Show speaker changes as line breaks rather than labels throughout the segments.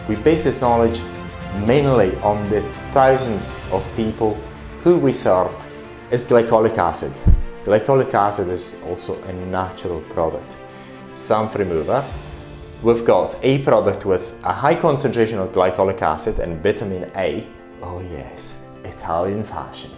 We base this knowledge mainly on the thousands of people who we served. Is glycolic acid. Glycolic acid is also a natural product. Xanth remover. We've got a product with a high concentration of glycolic acid and vitamin A. Oh yes, Italian fashion.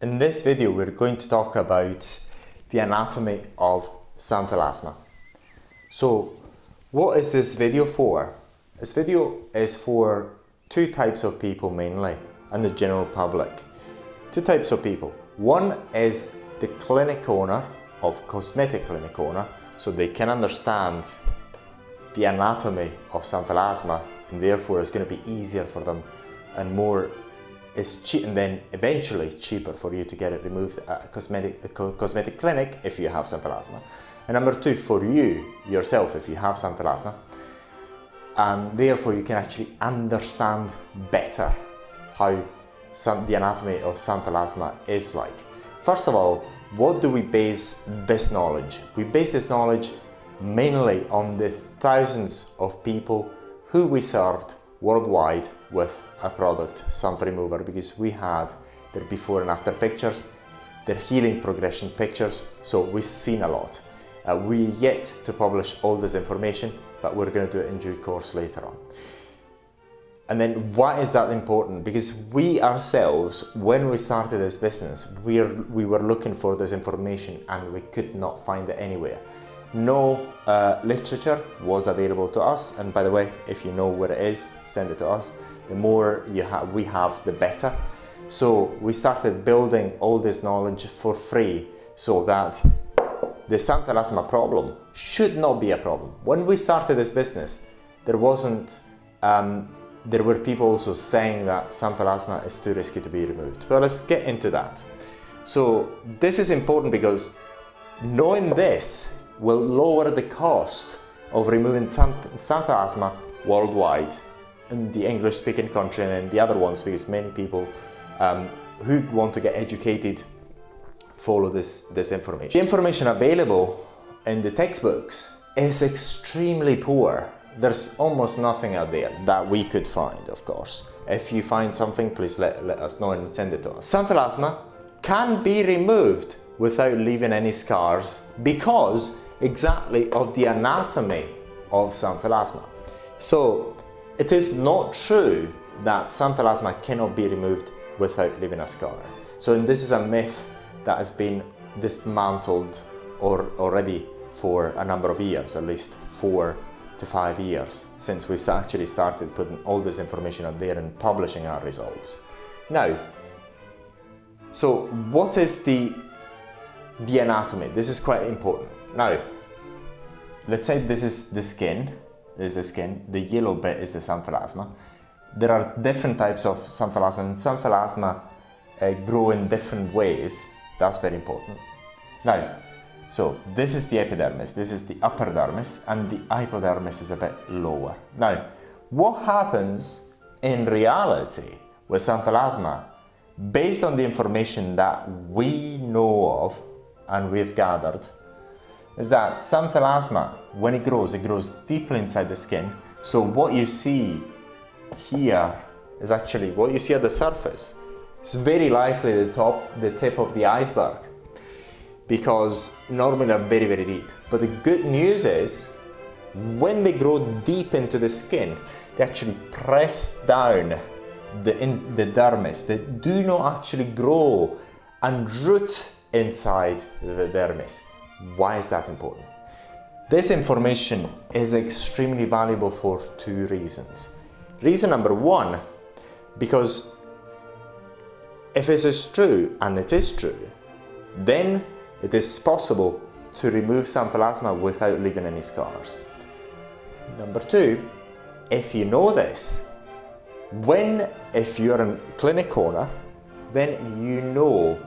In this video, we're going to talk about the anatomy of Xanthelasma. So, what is this video for? This video is for two types of people mainly, and the general public. Two types of people. One is the clinic owner of cosmetic clinic owner, so they can understand the anatomy of Xanthelasma, and therefore it's going to be easier for them and more is cheap, and then eventually cheaper for you to get it removed at a cosmetic clinic if you have Xanthelasma. And number two, for you yourself, if you have Xanthelasma, and therefore you can actually understand better how the anatomy of Xanthelasma is like. First of all, what do we base this knowledge? We base this knowledge mainly on the thousands of people who we served worldwide with a product, Xanth remover, because we had their before and after pictures, their healing progression pictures, so we've seen a lot. We're yet to publish all this information, but we're going to do it in due course later on. And then why is that important? Because we ourselves, when we started this business, we were looking for this information and we could not find it anywhere. No literature was available to us, and by the way, if you know where it is, send it to us. The more we have, the better. So we started building all this knowledge for free so that the Xanthelasma problem should not be a problem. When we started this business, there were people also saying that Xanthelasma is too risky to be removed. But let's get into that. So this is important because knowing this will lower the cost of removing Xanthelasma worldwide in the English-speaking country and in the other ones, because many people who want to get educated follow this information. The information available in the textbooks is extremely poor. There's almost nothing out there that we could find, of course. If you find something, please let us know and send it to us. Xanthelasma can be removed without leaving any scars because exactly of the anatomy of Xanthelasma. So it is not true that Xanthelasma cannot be removed without leaving a scar. So this is a myth that has been dismantled already for a number of years, at least 4 to 5 years, since we actually started putting all this information out there and publishing our results. Now, so what is the anatomy? This is quite important. Now, let's say this is the skin. This is the skin. The yellow bit is the Xanthelasma. There are different types of Xanthelasma, and Xanthelasma grow in different ways. That's very important. Now, so this is the epidermis, this is the upper dermis, and the hypodermis is a bit lower. Now, what happens in reality with Xanthelasma, based on the information that we know of and we've gathered, is that Xanthelasma, when it grows deeply inside the skin. So what you see here is actually what you see at the surface. It's very likely the tip of the iceberg, because normally they're very, very deep. But the good news is, when they grow deep into the skin, they actually press down the dermis. They do not actually grow and root inside the dermis. Why is that important? This information is extremely valuable for two reasons. Reason number one, because if this is true, and it is true, then it is possible to remove Xanthelasma without leaving any scars. Number two, if you know this, if you're a clinic owner then you know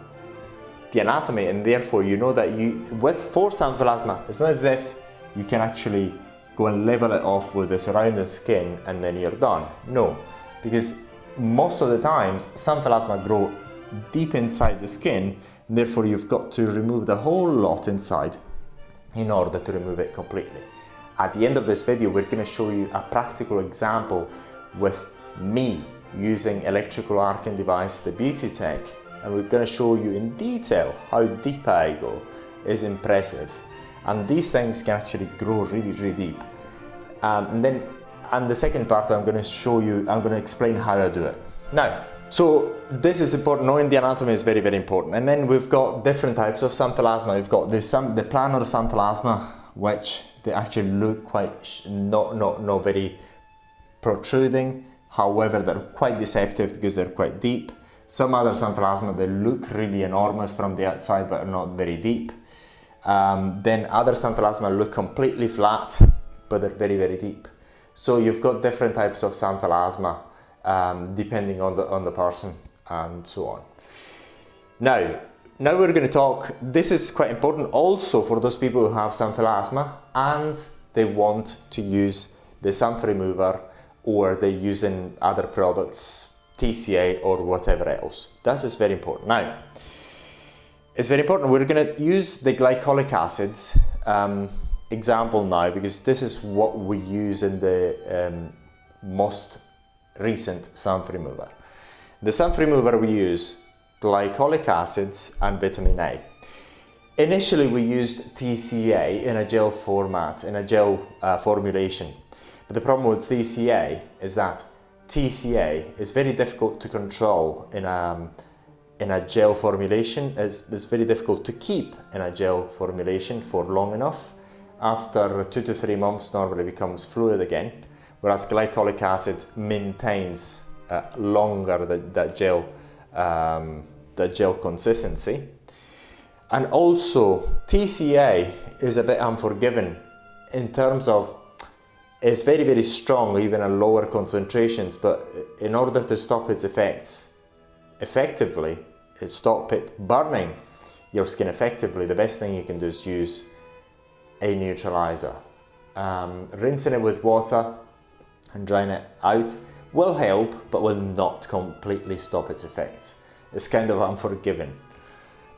the anatomy, and therefore you know that for Xanthelasma, it's not as if you can actually go and level it off with the surrounding skin and then you're done. No, because most of the times Xanthelasma grow deep inside the skin, and therefore you've got to remove the whole lot inside in order to remove it completely. At the end of this video, we're going to show you a practical example with me using electrical arcing device, the Beauty Tech, and we're going to show you in detail how deep I go. Is impressive, and these things can actually grow really, really deep. And the second part, I'm going to explain how I do it. Now, so this is important. Knowing the anatomy is very, very important. And then we've got different types of Xanthelasma. We've got the planar Xanthelasma, which they actually look quite not very protruding. However, they're quite deceptive because they're quite deep. Some other Xanthelasma, they look really enormous from the outside but are not very deep. Then other Xanthelasma look completely flat, but they're very, very deep. So you've got different types of Xanthelasma depending on the person and so on. Now we're going to talk, this is quite important also for those people who have Xanthelasma and they want to use the xanth remover, or they're using other products, TCA or whatever else. That is very important. Now, it's very important. We're going to use the glycolic acids example now, because this is what we use in the most recent xanth remover. The xanth remover, we use glycolic acids and vitamin A. Initially, we used TCA in a gel format, in a gel formulation. But the problem with TCA is that TCA is very difficult to control in a gel formulation. It's very difficult to keep in a gel formulation for long enough. After 2 to 3 months, normally becomes fluid again, whereas glycolic acid maintains longer that gel consistency. And also TCA is a bit unforgiving in terms of it's very, very strong even at lower concentrations, but in order to stop its effects effectively, stop it burning your skin effectively, the best thing you can do is use a neutralizer. Rinsing it with water and drying it out will help, but will not completely stop its effects. It's kind of unforgiving.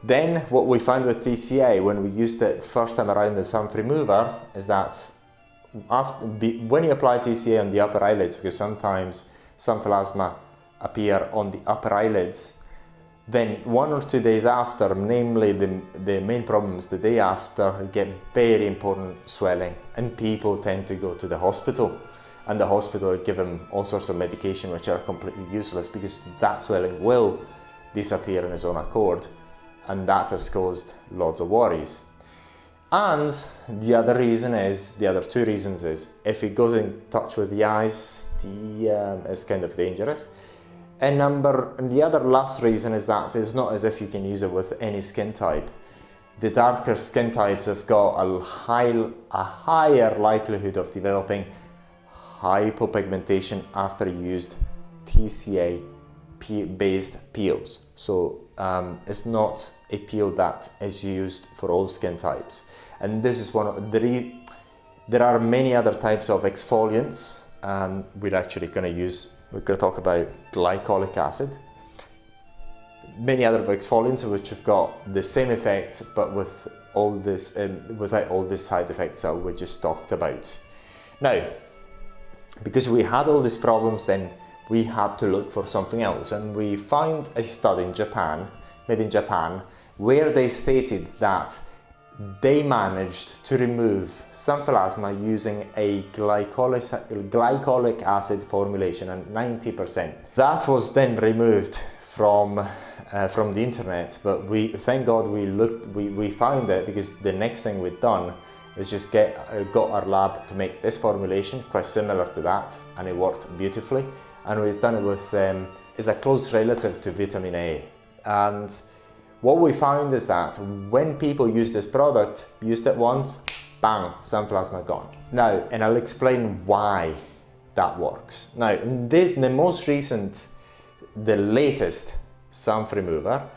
Then what we found with TCA when we used it first time around the xanth remover is that when you apply TCA on the upper eyelids, because sometimes Xanthelasma appear on the upper eyelids, then 1 or 2 days after, namely the main problems the day after, you get very important swelling, and people tend to go to the hospital, and the hospital will give them all sorts of medication which are completely useless because that swelling will disappear on its own accord, and that has caused lots of worries. And the other two reasons is if it goes in touch with the eyes, it's kind of dangerous. And the other last reason is that it's not as if you can use it with any skin type. The darker skin types have got a higher likelihood of developing hypopigmentation after you used TCA based peels. So it's not a peel that is used for all skin types. And this is one of there are many other types of exfoliants, and we're going to talk about glycolic acid. Many other exfoliants which have got the same effect, but with all this without all these side effects that we just talked about. Now, because we had all these problems, then we had to look for something else, and we found a study in Japan, made in Japan, where they stated that they managed to remove Xanthelasma using a glycolic acid formulation at 90%. That was then removed from the internet, but thank God we found it, because the next thing we'd done is just got our lab to make this formulation quite similar to that, and it worked beautifully. And we've done it with is a close relative to vitamin A. And what we found is that when people use this product, used it once, bang, Xanthelasma gone. Now, and I'll explain why that works. Now, in the most recent, the latest Xanth remover,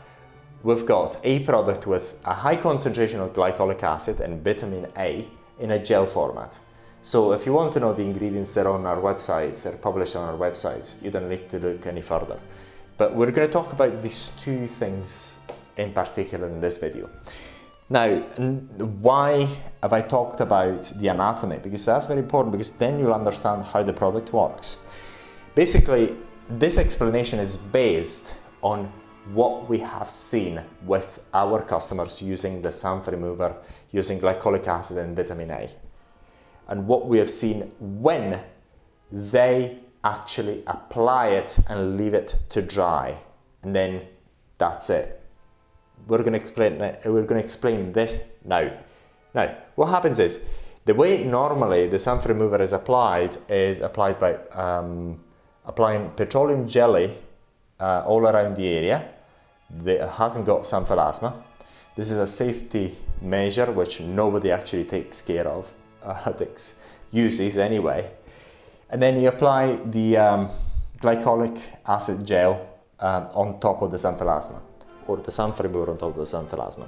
we've got a product with a high concentration of glycolic acid and vitamin A in a gel format. So if you want to know the ingredients that are on our websites, are published on our websites, you don't need to look any further. But we're going to talk about these two things in particular in this video. Now, why have I talked about the anatomy? Because that's very important, because then you'll understand how the product works. Basically, this explanation is based on what we have seen with our customers using the Xanth remover, using glycolic acid and vitamin A. And what we have seen when they actually apply it and leave it to dry. And then that's it. We're going to explain this now. Now, what happens is, the way normally the Xanth remover is applied by applying petroleum jelly all around the area that hasn't got Xanthelasma. This is a safety measure which nobody actually takes care of, uses anyway. And then you apply the glycolic acid gel on top of the Xanthelasma, or the Xanth remover on top of the Xanthelasma.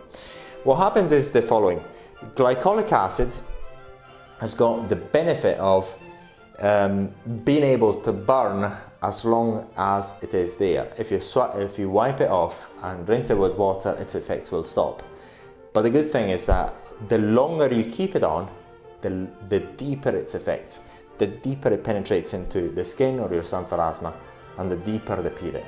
What happens is the following. Glycolic acid has got the benefit of being able to burn as long as it is there. If you wipe it off and rinse it with water, its effects will stop. But the good thing is that the longer you keep it on, the deeper its effects, the deeper it penetrates into the skin or your Xanthelasma, and the deeper the peeling.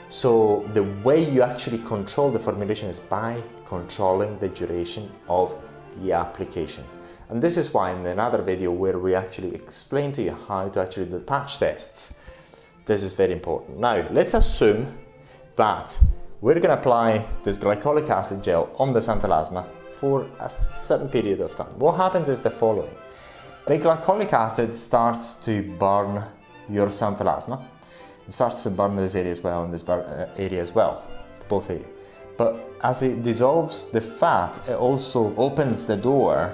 So the way you actually control the formulation is by controlling the duration of the application. And this is why in another video where we actually explain to you how to actually do the patch tests, this is very important. Now, let's assume that we're going to apply this glycolic acid gel on the Xanthelasma for a certain period of time. What happens is the following. The glycolic acid starts to burn your Xanthelasma. It starts to burn this area as well and this area as well, both areas. But as it dissolves the fat, it also opens the door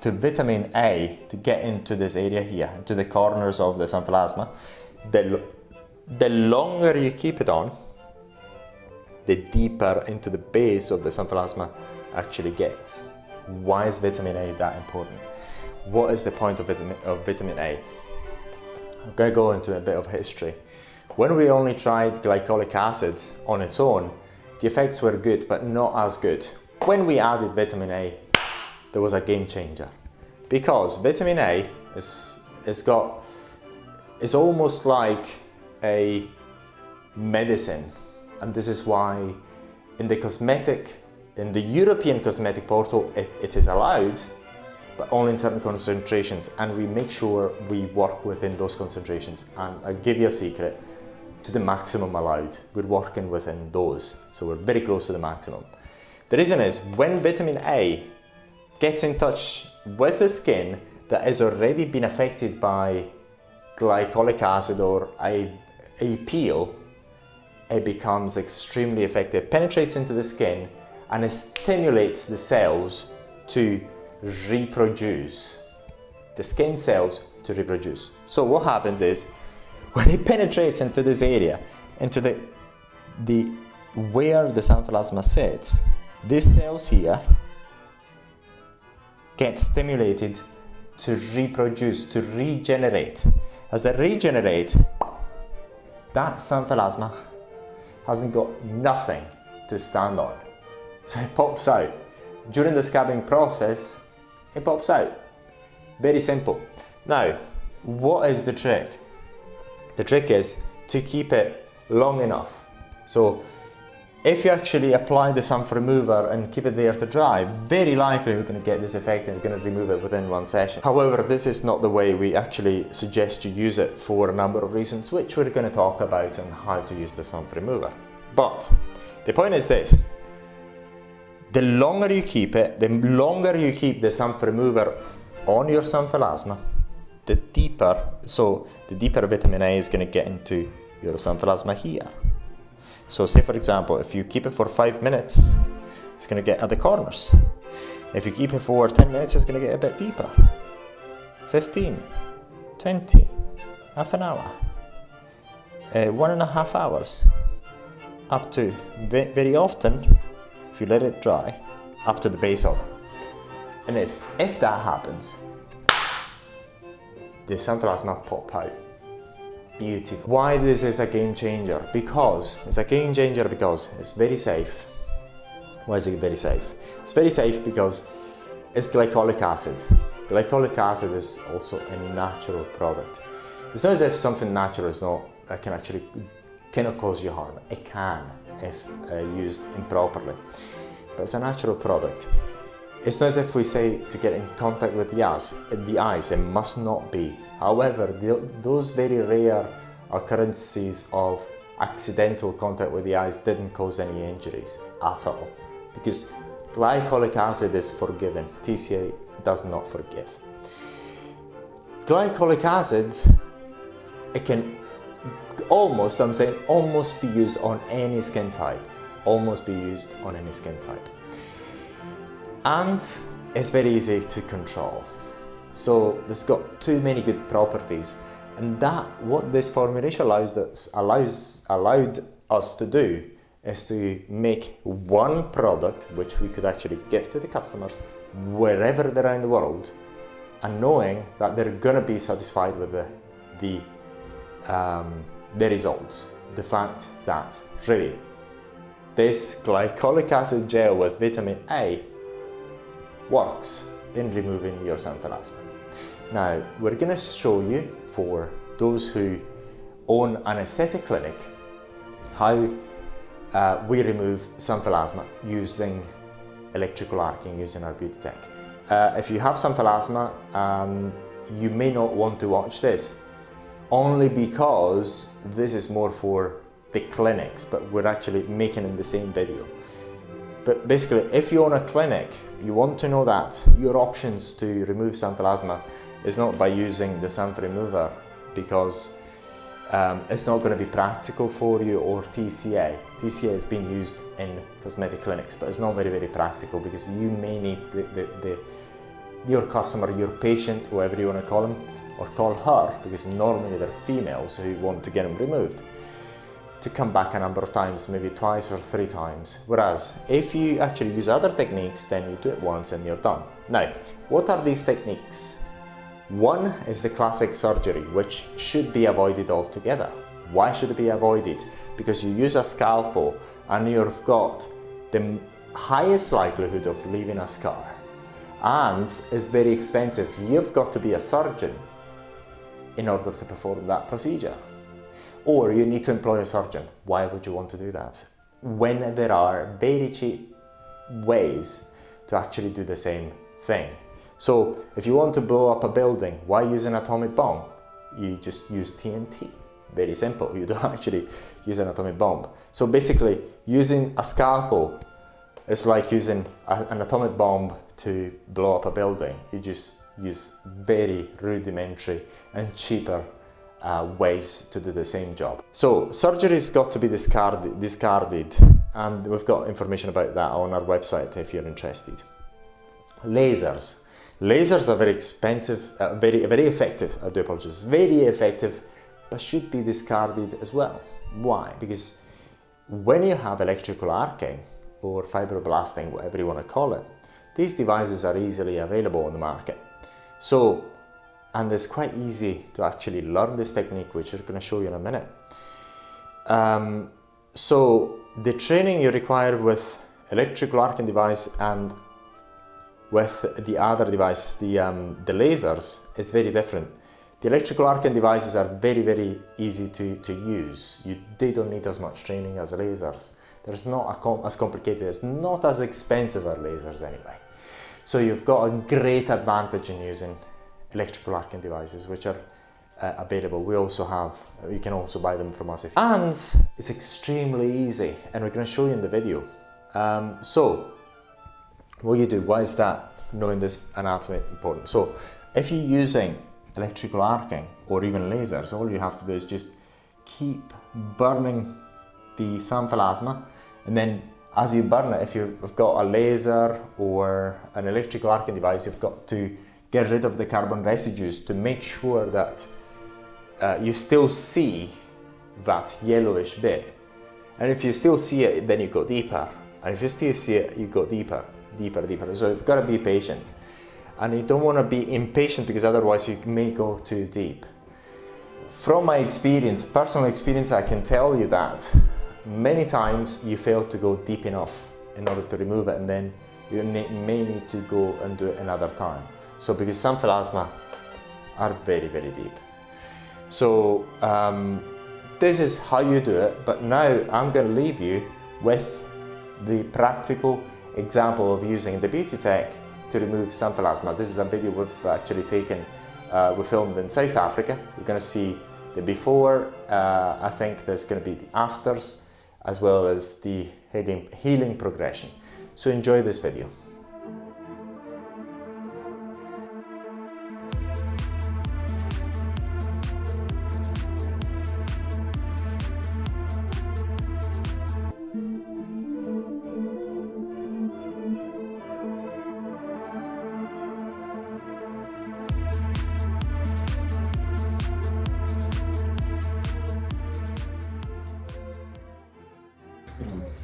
to vitamin A to get into this area here, into the corners of the Xanthelasma. The longer you keep it on, the deeper into the base of the Xanthelasma actually gets. Why is vitamin A that important? What is the point of vitamin A? I'm going to go into a bit of history. When we only tried glycolic acid on its own, the effects were good, but not as good. When we added vitamin A, there was a game changer. Because vitamin A is almost like a medicine. And this is why in the European cosmetic portal, it is allowed, but only in certain concentrations, and we make sure we work within those concentrations. And I'll give you a secret, to the maximum allowed. We're working within those, so we're very close to the maximum. The reason is, when vitamin A gets in touch with the skin that has already been affected by glycolic acid or a peel, it becomes extremely effective, penetrates into the skin, and it stimulates the cells to reproduce, the skin cells to reproduce. So what happens is, when it penetrates into this area, into the where the Xanthelasma sits, these cells here get stimulated to reproduce, to regenerate. As they regenerate, that Xanthelasma hasn't got nothing to stand on, so it pops out. During the scabbing process, it pops out. Very simple. Now, what is the trick? The trick is to keep it long enough. So if you actually apply the Xanth remover and keep it there to dry, very likely you're going to get this effect and you're going to remove it within one session. However, this is not the way we actually suggest you use it, for a number of reasons, which we're going to talk about on how to use the Xanth remover. But the point is this: the longer you keep it, the longer you keep the Xanth remover on your Xanthelasma, the deeper vitamin A is going to get into your Xanthelasma here. So say for example, if you keep it for 5 minutes, it's going to get at the corners. If you keep it for 10 minutes, it's going to get a bit deeper. 15, 20, half an hour, 1.5 hours. up to, very often, if you let it dry, up to the base of it. And if that happens, the Xanthelasma pop out. Beautiful. Why this is a game changer? Because it's a game changer because it's very safe. Why is it very safe? It's very safe because it's glycolic acid. Glycolic acid is also a natural product. It's not as if something natural is not cannot cause you harm. It can if used improperly, but it's a natural product. It's not as if we say to get in contact with the eyes, it must not be. However, those very rare occurrences of accidental contact with the eyes didn't cause any injuries at all, because glycolic acid is forgiven. TCA does not forgive. Glycolic acids, it can almost be used on any skin type. Almost be used on any skin type. And it's very easy to control. So it's got too many good properties, and what this formulation allowed us to do is to make one product which we could actually give to the customers wherever they're in the world, and knowing that they're gonna be satisfied with the results. The fact that really this glycolic acid gel with vitamin A works in removing your Xanthelasma. Now, we're going to show you, for those who own an aesthetic clinic, how we remove Xanthelasma using electrical arcing, using our beauty tech. If you have Xanthelasma, you may not want to watch this, only because this is more for the clinics, but we're actually making in the same video. But basically, if you own a clinic, you want to know that your options to remove Xanthelasma is not by using the xanth remover, because it's not going to be practical for you, or TCA. TCA has been used in cosmetic clinics, but it's not very practical, because you may need your customer, your patient, whoever you want to call him or call her, because normally they're females who want to get them removed, to come back a number of times, maybe twice or 3 times. Whereas if you actually use other techniques, then you do it once and you're done. Now, what are these techniques? One is the classic surgery, which should be avoided altogether. Why should it be avoided? Because you use a scalpel and you've got the highest likelihood of leaving a scar, and it's very expensive. You've got to be a surgeon in order to perform that procedure, or you need to employ a surgeon. Why would you want to do that when there are very cheap ways to actually do the same thing? So if you want to blow up a building, why use an atomic bomb? You just use TNT. Very simple. You don't actually use an atomic bomb. So basically, using a scalpel is like using an atomic bomb to blow up a building. You just use very rudimentary and cheaper ways to do the same job. So surgery's got to be discarded, and we've got information about that on our website if you're interested. Lasers. Lasers are very expensive, very effective, I do apologize, very effective, but should be discarded as well. Why? Because when you have electrical arcing or fibroblasting, whatever you want to call it, these devices are easily available on the market. So, and it's quite easy to actually learn this technique, which I'm going to show you in a minute. So the training you require with electrical arcing device and with the other device, the lasers, is very different. The electrical arcing devices are very easy to use. They don't need as much training as lasers. There's not as complicated, it's not as expensive as lasers anyway. So you've got a great advantage in using electrical arcing devices, which are available. We also have, you can also buy them from us. And it's extremely easy, and we're going to show you in the video. So what you do, why is that, knowing this anatomy, important? So if you're using electrical arcing or even lasers, all you have to do is just keep burning the Xanthelasma, and then as you burn it, if you've got a laser or an electrical arcing device, you've got to get rid of the carbon residues to make sure that you still see that yellowish bit, And if you still see it, then you go deeper. And if you still see it, you go deeper, deeper, deeper. So you've got to be patient. And you don't want to be impatient, because otherwise you may go too deep. From my experience, personal experience, I can tell you that many times you fail to go deep enough in order to remove it, and then you may need to go and do it another time. So because Xanthelasma are very, very deep. So this is how you do it, but now I'm going to leave you with the practical example of using the beauty tech to remove Xanthelasma. This is a video we've actually taken, we filmed in South Africa. You're going to see the before, I think there's going to be the afters, as well as the healing progression. So enjoy this video.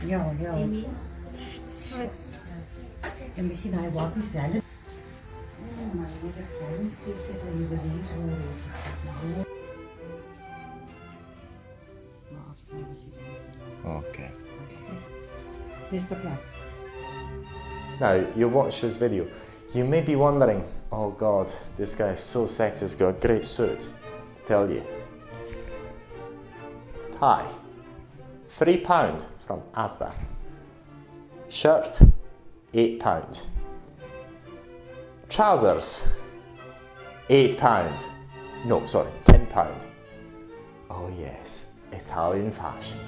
Ja. En misschien hij wat is zelf. Maar je hebt gewoon zitten en je bent zo.
Okay.
This the plan.
Now, you watch this video, you may be wondering, oh God, this guy is so sexy, he's got a great suit. I tell you. Tie, £3 from Asda. Shirt, £8. Trousers, £8. No, sorry, £10. Oh yes, Italian fashion.